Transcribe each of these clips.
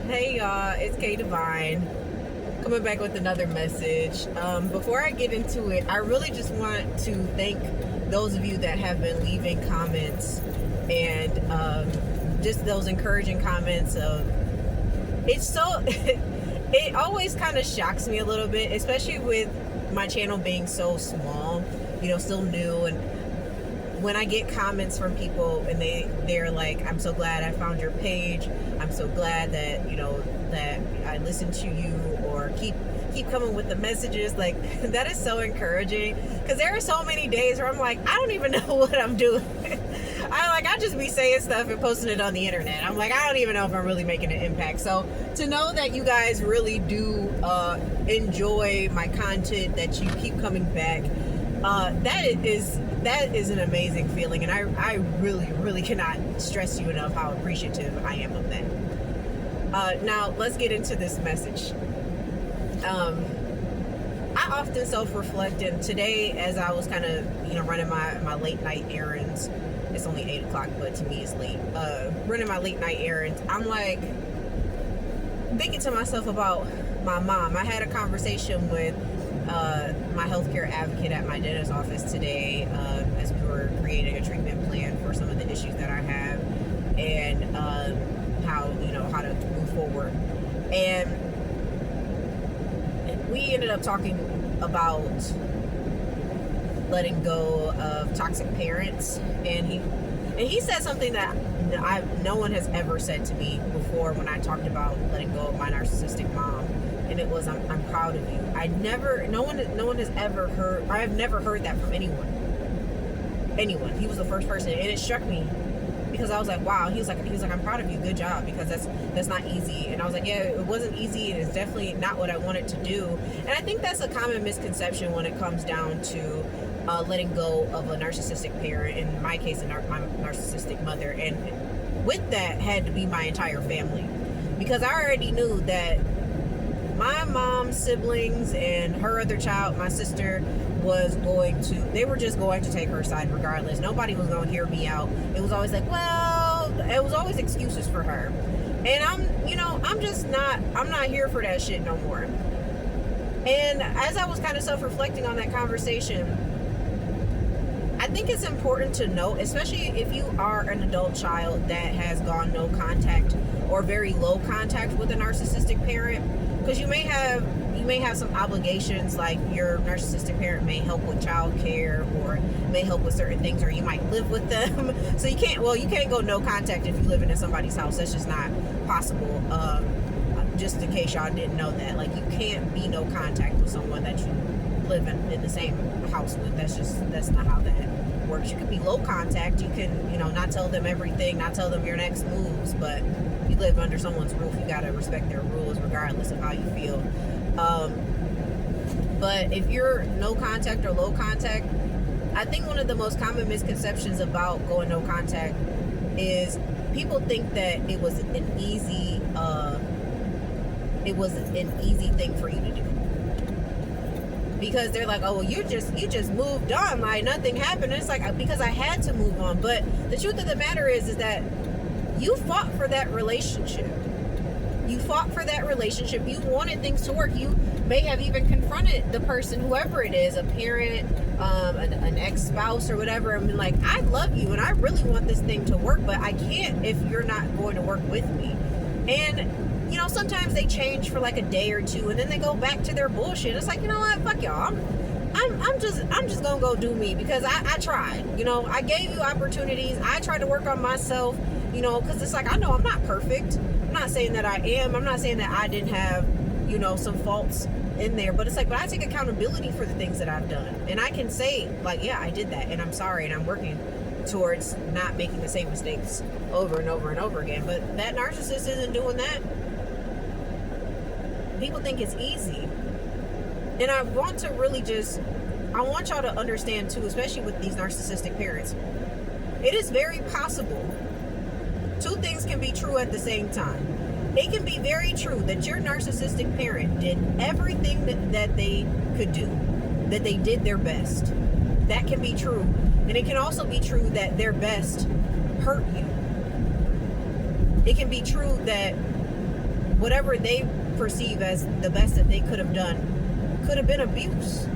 Hey y'all, it's K Divine coming back with another message. Before I get into it, I really just want to thank those of you that have been leaving comments and just those encouraging comments of it's so it always kind of shocks me a little bit, especially with my channel being so small, still new, and when I get comments from people and they're like, I'm so glad I found your page. I'm so glad that, that I listened to you, or keep coming with the messages. Like, that is so encouraging, because there are so many days where I'm like, I don't even know what I'm doing. I just be saying stuff and posting it on the internet. I'm like, I don't even know if I'm really making an impact. So to know that you guys really do enjoy my content, that you keep coming back, that is an amazing feeling, and I really, really cannot stress you enough how appreciative I am of that. Now let's get into this message. I often self-reflect, and today, as I was kind of running my late night errands, it's only 8 o'clock, but to me it's late. Running my late night errands, I'm like thinking to myself about my mom. I had a conversation with my healthcare advocate at my dentist office today, as we were creating a treatment plan for some of the issues that I have, and how to move forward. And we ended up talking about letting go of toxic parents, and he said something that no one has ever said to me before when I talked about letting go of my narcissistic mom. And it was, I'm proud of you. No one has ever heard, I have never heard that from anyone. He was the first person, and it struck me, because I was like, wow. He was like, I'm proud of you, good job, because that's not easy. And I was like, yeah, it wasn't easy, and it's definitely not what I wanted to do. And I think that's a common misconception when it comes down to letting go of a narcissistic parent, in my case, my narcissistic mother. And with that had to be my entire family, because I already knew that my mom's siblings and her other child, my sister, they were just going to take her side regardless. Nobody was going to hear me out. It was always like, well, it was always excuses for her. And I'm not here for that shit no more. And as I was kind of self-reflecting on that conversation, I think it's important to note, especially if you are an adult child that has gone no contact or very low contact with a narcissistic parent, because you may have some obligations, like your narcissistic parent may help with child care or may help with certain things, or you might live with them. So you can't go no contact if you living in somebody's house. That's just not possible. Just in case y'all didn't know that, like, you can't be no contact with someone that you live in the same house with. That's not how that works. You can be low contact. You can, not tell them everything, not tell them your next moves, but you live under someone's roof, you gotta respect their rules regardless of how you feel. But if you're no contact or low contact, I think one of the most common misconceptions about going no contact is people think that it was an easy thing for you to do, because they're like, oh, well, you just moved on, like nothing happened. And it's like, because I had to move on. But the truth of the matter is that you fought for that relationship. You fought for that relationship. You wanted things to work. You may have even confronted the person, whoever it is, a parent, an ex-spouse or whatever, and been like, I love you and I really want this thing to work, but I can't if you're not going to work with me. And sometimes they change for like a day or two, and then they go back to their bullshit. It's like, you know what, fuck y'all. I'm just gonna go do me, because I tried. I gave you opportunities. I tried to work on myself. Because it's like, I know I'm not perfect. I'm not saying that I am. I'm not saying that I didn't have, some faults in there. But it's like, but I take accountability for the things that I've done. And I can say, like, yeah, I did that, and I'm sorry, and I'm working towards not making the same mistakes over and over and over again. But that narcissist isn't doing that. People think it's easy. And I want y'all to understand too, especially with these narcissistic parents, it is very possible. Two things can be true at the same time. It can be very true that your narcissistic parent did everything that they could do, that they did their best. That can be true. And it can also be true that their best hurt you. It can be true that whatever they perceive as the best that they could have done could have been abuse.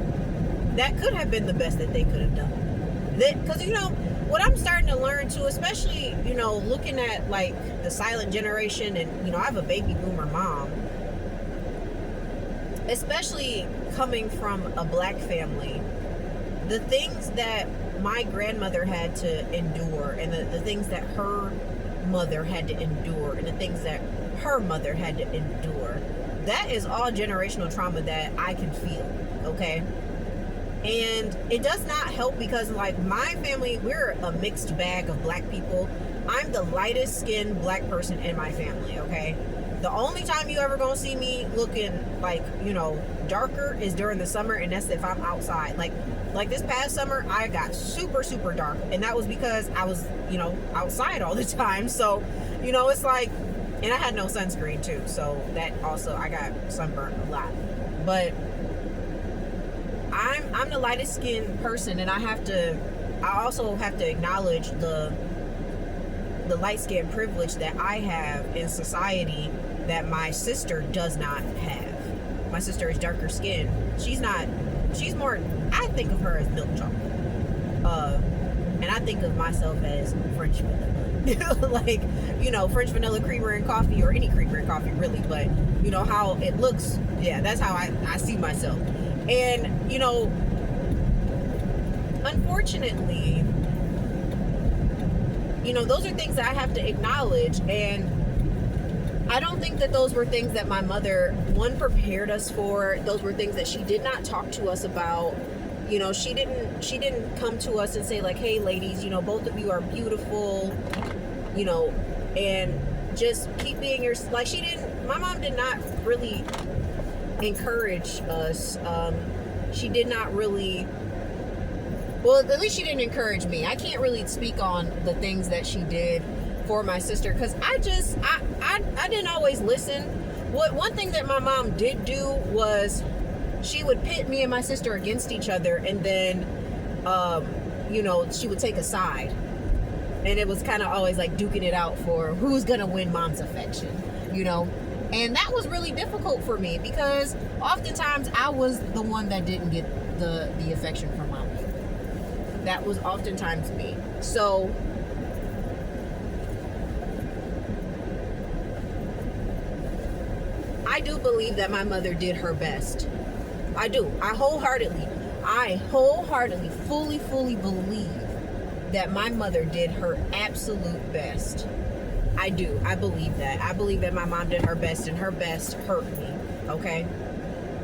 That could have been the best that they could have done. Because, what I'm starting to learn too, especially, looking at like the silent generation, and, I have a baby boomer mom, especially coming from a black family, the things that my grandmother had to endure, and the things that her mother had to endure, and the things that her mother had to endure, that is all generational trauma that I can feel, okay? And it does not help because, like, my family, we're a mixed bag of black people. I'm the lightest skinned black person in my family, okay? The only time you ever gonna see me looking like, darker is during the summer, and that's if I'm outside. Like this past summer, I got super, super dark, and that was because I was, outside all the time. So, it's like, and I had no sunscreen too, so that also, I got sunburnt a lot. But I'm the lightest skinned person, and I also have to acknowledge the light skin privilege that I have in society that my sister does not have. My sister is darker skinned. She's more, I think of her as milk chocolate. And I think of myself as French vanilla. Like, French vanilla creamer in coffee, or any creamer in coffee really, but how it looks, yeah, that's how I see myself. And, unfortunately, those are things that I have to acknowledge. And I don't think that those were things that my mother, prepared us for. Those were things that she did not talk to us about. She didn't come to us and say like, hey ladies, both of you are beautiful, and just keep being like, my mom did not really encourage us. She did not really, well, at least she didn't encourage me. I can't really speak on the things that she did for my sister, because I didn't always listen. One thing that my mom did do was she would pit me and my sister against each other, and then she would take a side, and it was kind of always like duking it out for who's gonna win mom's affection, and that was really difficult for me, because oftentimes I was the one that didn't get the affection from mom. That was oftentimes me. So I do believe that my mother did her best. I do. I wholeheartedly, fully believe that my mother did her absolute best. I do. I believe that. I believe that my mom did her best, and her best hurt me. Okay?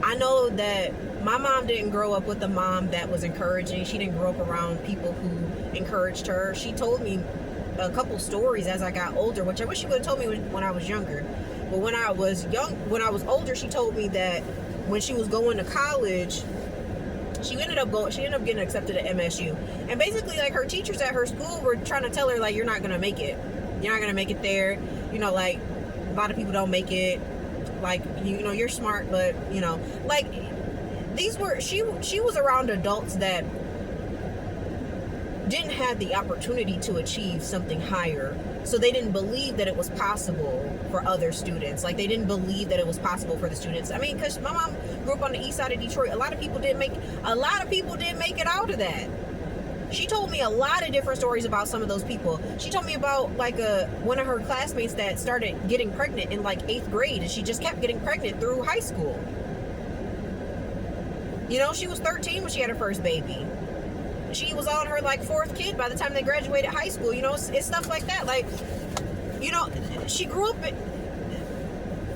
I know that my mom didn't grow up with a mom that was encouraging. She didn't grow up around people who encouraged her. She told me a couple stories as I got older, which I wish she would have told me when I was younger. But when I was older, she told me that when she was going to college, she ended up getting accepted at MSU. And basically, like, her teachers at her school were trying to tell her, like, you're not going to make it. You're not going to make it there. Like, a lot of people don't make it. Like, you're smart, but, like, she was around adults that didn't have the opportunity to achieve something higher. So they didn't believe that it was possible for other students. Like, they didn't believe that it was possible for the students. I mean, because my mom grew up on the east side of Detroit. A lot of people didn't make it out of that. She told me a lot of different stories about some of those people. She told me about, like, one of her classmates that started getting pregnant in, like, 8th grade, and she just kept getting pregnant through high school. She was 13 when she had her first baby. She was on her, like, 4th kid by the time they graduated high school. It's stuff like that. Like, she grew up.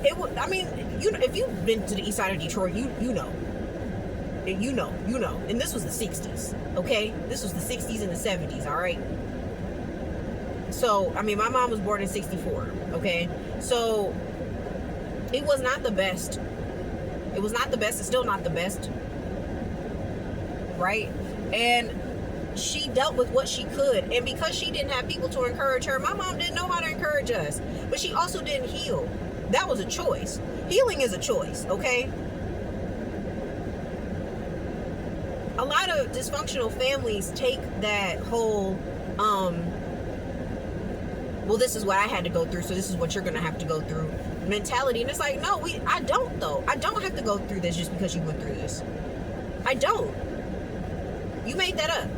If you've been to the east side of Detroit, you know. And this was the 60s, okay? This was the 60s and the 70s, all right? So, my mom was born in 64, okay? So, it was not the best. It was not the best. It's still not the best, right? And she dealt with what she could. And because she didn't have people to encourage her, my mom didn't know how to encourage us. But she also didn't heal. That was a choice. Healing is a choice, okay? A lot of dysfunctional families take that whole, well, this is what I had to go through, so this is what you're gonna have to go through mentality. And it's like, no, I don't though. I don't have to go through this just because you went through this. I don't. You made that up.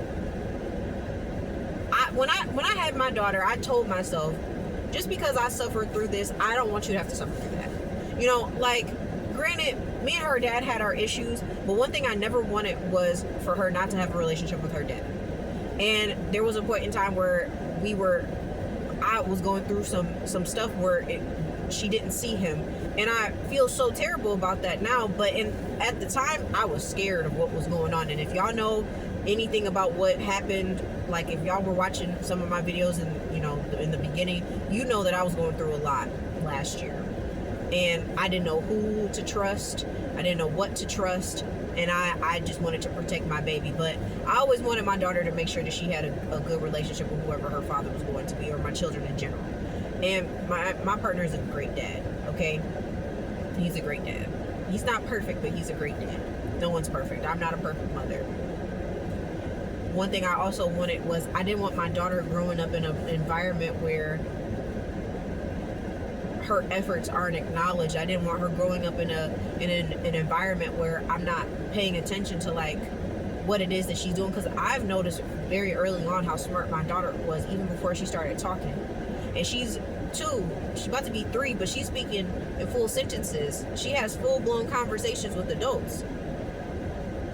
When I had my daughter, I told myself, just because I suffered through this, I don't want you to have to suffer through that. You know, like, granted, me and her dad had our issues, but one thing I never wanted was for her not to have a relationship with her dad. And there was a point in time where I was going through some stuff where she didn't see him, and I feel so terrible about that now. But at the time, I was scared of what was going on. And if y'all know anything about what happened, like if y'all were watching some of my videos in the beginning, you know that I was going through a lot last year, and I didn't know who to trust. I didn't know what to trust, and I just wanted to protect my baby. But I always wanted my daughter to make sure that she had a good relationship with whoever her father was going to be, or my children in general. And my partner is a great dad, okay? He's a great dad. He's not perfect, but he's a great dad. No one's perfect. I'm not a perfect mother. One thing I also wanted was, I didn't want my daughter growing up in an environment where her efforts aren't acknowledged. I didn't want her growing up in an environment where I'm not paying attention to like what it is that she's doing, because I've noticed very early on how smart my daughter was, even before she started talking. And she's 2, she's about to be 3, but she's speaking in full sentences. She has full-blown conversations with adults.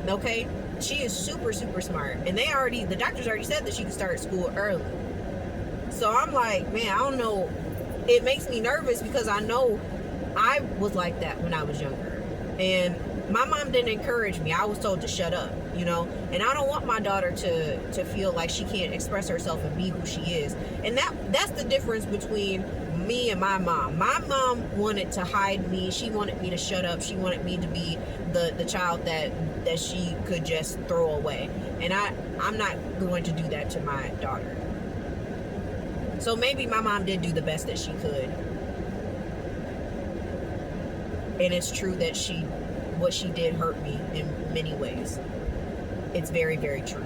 Okay? She is super, super smart. And the doctors already said that she can start school early. So I'm like, man, I don't know. It makes me nervous because I know I was like that when I was younger. And my mom didn't encourage me. I was told to shut up, you know? And I don't want my daughter to feel like she can't express herself and be who she is. And that's the difference between me and my mom. My mom wanted to hide me. She wanted me to shut up. She wanted me to be the child that she could just throw away. And I'm not going to do that to my daughter. So maybe my mom did do the best that she could. And it's true that what she did hurt me in many ways. It's very, very true.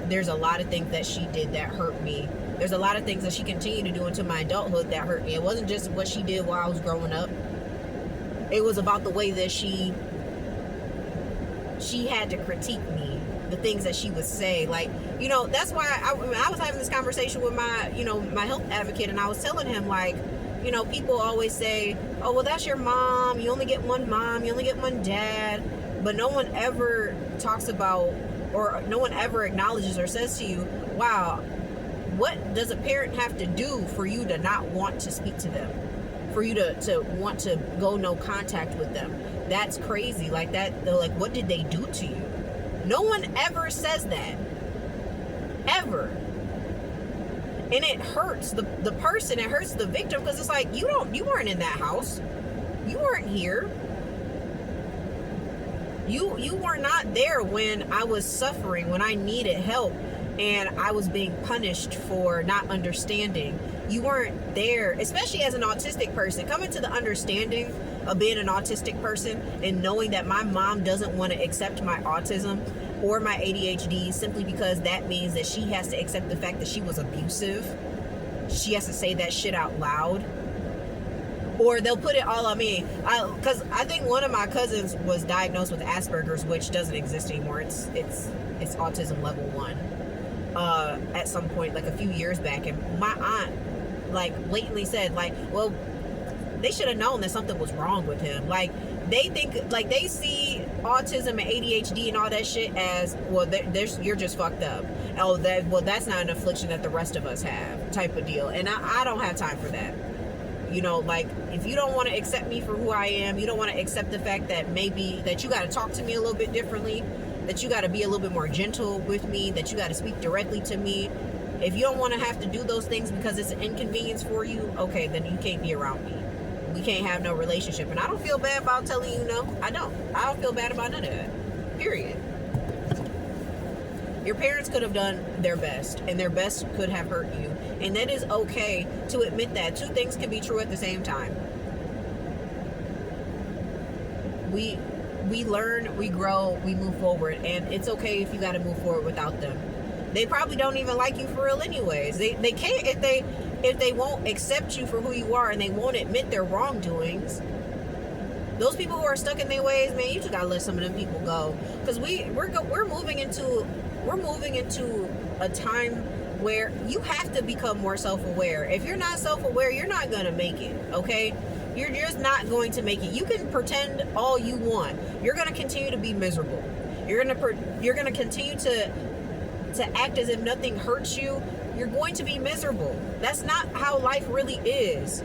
There's a lot of things that she did that hurt me. There's a lot of things that she continued to do into my adulthood that hurt me. It wasn't just what she did while I was growing up. It was about the way that she had to critique me, the things that she would say. Like, you know, that's why I was having this conversation with my health advocate, and I was telling him, like, you know, people always say, oh, well, that's your mom. You only get one mom. You only get one dad. But no one ever talks about, or no one ever acknowledges or says to you, wow, what does a parent have to do for you to not want to speak to them? For you to want to go no contact with them? That's crazy. Like that, they're like, what did they do to you? No one ever says that. Ever. And it hurts the person, it hurts the victim, because it's like, you weren't in that house. You weren't here. You were not there when I was suffering, when I needed help, and I was being punished for not understanding. You weren't there, especially as an autistic person. Coming to the understanding of being an autistic person and knowing that my mom doesn't want to accept my autism or my ADHD simply because that means that she has to accept the fact that she was abusive. She has to say that shit out loud. Or they'll put it all on me. Because I think one of my cousins was diagnosed with Asperger's, which doesn't exist anymore. It's autism level 1. At some point, like a few years back, and my aunt, like, blatantly said, like, well, they should have known that something was wrong with him. Like, they think, like, they see autism and ADHD and all that shit as, well, you're just fucked up. Oh, that's not an affliction that the rest of us have, type of deal. And I don't have time for that. You know, like, if you don't want to accept me for who I am, you don't want to accept the fact that maybe that you got to talk to me a little bit differently, that you got to be a little bit more gentle with me, that you got to speak directly to me. If you don't want to have to do those things because it's an inconvenience for you, okay, then you can't be around me. We can't have no relationship. And I don't feel bad about telling you no. I don't feel bad about none of that. Period. Your parents could have done their best, and their best could have hurt you. And that is okay to admit that. Two things can be true at the same time. We learn, we grow, we move forward, and it's okay if you got to move forward without them. They probably don't even like you for real anyways. They can't, if they won't accept you for who you are and they won't admit their wrongdoings. Those people who are stuck in their ways, man, you just gotta let some of them people go. Because we're moving into a time where you have to become more self-aware. If you're not self-aware, you're not gonna make it. Okay, you're just not going to make it. You can pretend all you want. You're gonna continue to be miserable. You're gonna continue to act as if nothing hurts you. You're going to be miserable. That's not how life really is.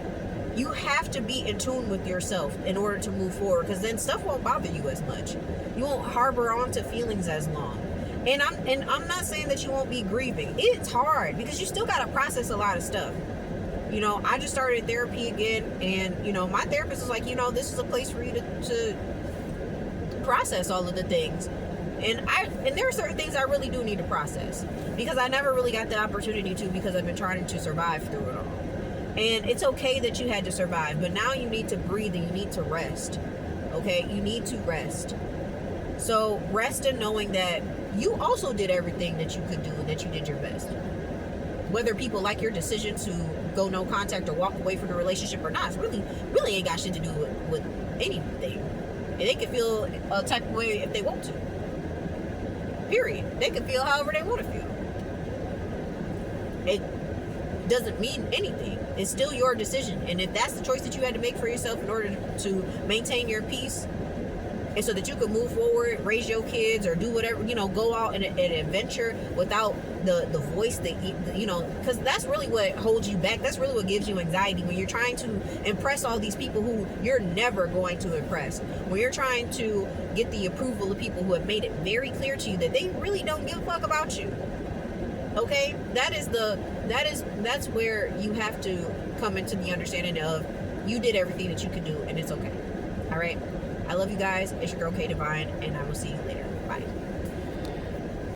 You have to be in tune with yourself in order to move forward, because then stuff won't bother you as much. You won't harbor onto feelings as long. And I'm not saying that you won't be grieving. It's hard because you still got to process a lot of stuff. You know, I just started therapy again, and you know, my therapist was like, you know, this is a place for you to process all of the things. And there are certain things I really do need to process, because I never really got the opportunity to, because I've been trying to survive through it all. And it's okay that you had to survive, but now you need to breathe and you need to rest. Okay? You need to rest. So rest in knowing that you also did everything that you could do and that you did your best. Whether people like your decision to go no contact or walk away from the relationship or not, it's really ain't got shit to do with anything. And they can feel a type of way if they want to. Period. They can feel however they want to feel. It doesn't mean anything. It's still your decision. And if that's the choice that you had to make for yourself in order to maintain your peace, and so that you can move forward, raise your kids, or do whatever, you know, go out and adventure without the voice that, you know, because that's really what holds you back. That's really what gives you anxiety, when you're trying to impress all these people who you're never going to impress. When you're trying to get the approval of people who have made it very clear to you that they really don't give a fuck about you. Okay? That's where you have to come into the understanding of you did everything that you could do, and it's okay. All right? I love you guys. It's your girl, K Divine, and I will see you later. Bye.